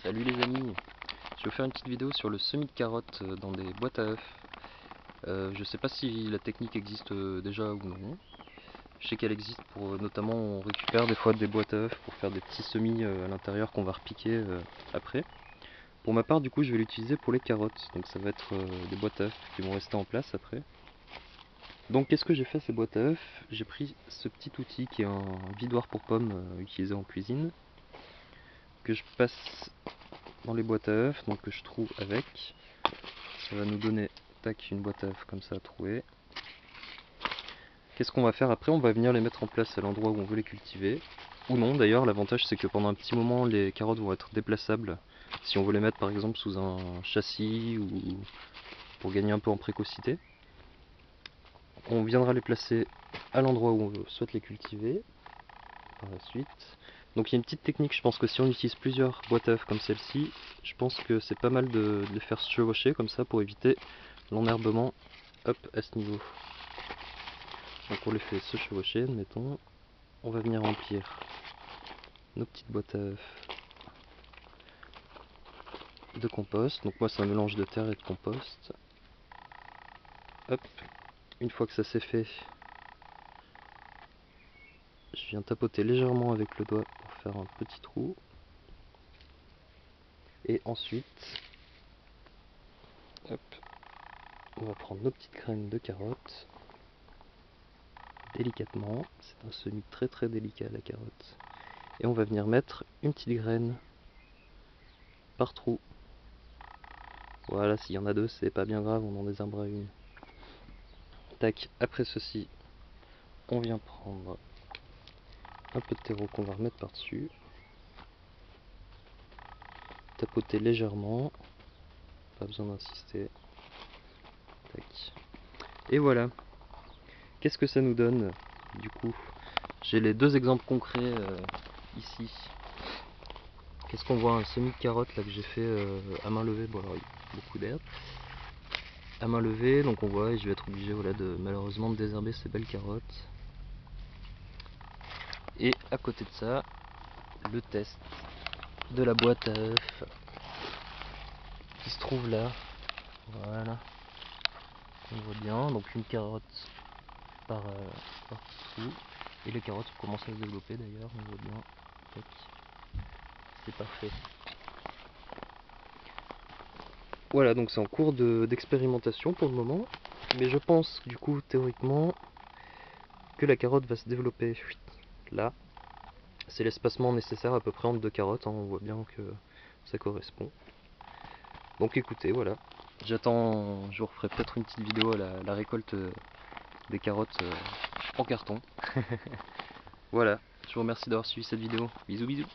Salut les amis, je vais vous faire une petite vidéo sur le semis de carottes dans des boîtes à œufs. Je sais pas si la technique existe déjà ou non. Je sais qu'elle existe pour notamment on récupère des fois des boîtes à œufs pour faire des petits semis à l'intérieur qu'on va repiquer après. Pour ma part du coup je vais l'utiliser pour les carottes, donc ça va être des boîtes à œufs qui vont rester en place après. Donc qu'est-ce que j'ai fait ces boîtes à œufs? J'ai pris ce petit outil qui est un vidoir pour pommes utilisé en cuisine, que je passe dans les boîtes à œufs, donc que je trouve avec. Ça va nous donner tac, une boîte à œufs comme ça à trouver. Qu'est-ce qu'on va faire après? On va venir les mettre en place à l'endroit où on veut les cultiver. Ou non d'ailleurs, l'avantage c'est que pendant un petit moment les carottes vont être déplaçables. Si on veut les mettre par exemple sous un châssis ou pour gagner un peu en précocité. On viendra les placer à l'endroit où on souhaite les cultiver par la suite. Donc il y a une petite technique, je pense que si on utilise plusieurs boîtes à œufs comme celle-ci, je pense que c'est pas mal de les faire se chevaucher comme ça pour éviter l'enherbement hop à ce niveau. Donc on les fait se chevaucher, admettons. On va venir remplir nos petites boîtes à œufs de compost. Donc moi c'est un mélange de terre et de compost. Hop, une fois que ça c'est fait, je viens tapoter légèrement avec le doigt pour faire un petit trou. Et ensuite, hop, on va prendre nos petites graines de carottes, délicatement. C'est un semis très très délicat la carotte. Et on va venir mettre une petite graine par trou. Voilà, s'il y en a deux, c'est pas bien grave, on en désherbera une. Tac, après ceci, on vient prendre un peu de terreau qu'on va remettre par dessus, tapoter légèrement, pas besoin d'insister. Tac. Et voilà. Qu'est-ce que ça nous donne du coup? J'ai les deux exemples concrets ici. Qu'est-ce qu'on voit? Un semis de carottes là que j'ai fait à main levée. Bon alors il y a beaucoup d'herbe. À main levée, donc on voit, et je vais être obligé voilà, de malheureusement de désherber ces belles carottes. Et à côté de ça, le test de la boîte à œufs qui se trouve là. Voilà. On voit bien, donc une carotte par trou. Et les carottes commencent à se développer d'ailleurs, on voit bien. C'est parfait. Voilà, donc c'est en cours d'expérimentation pour le moment. Mais je pense du coup théoriquement que la carotte va se développer là. C'est l'espacement nécessaire à peu près entre deux carottes, hein, on voit bien que ça correspond. Donc écoutez, voilà. J'attends, je vous referai peut-être une petite vidéo à la récolte des carottes en carton. Voilà, je vous remercie d'avoir suivi cette vidéo. Bisous bisous.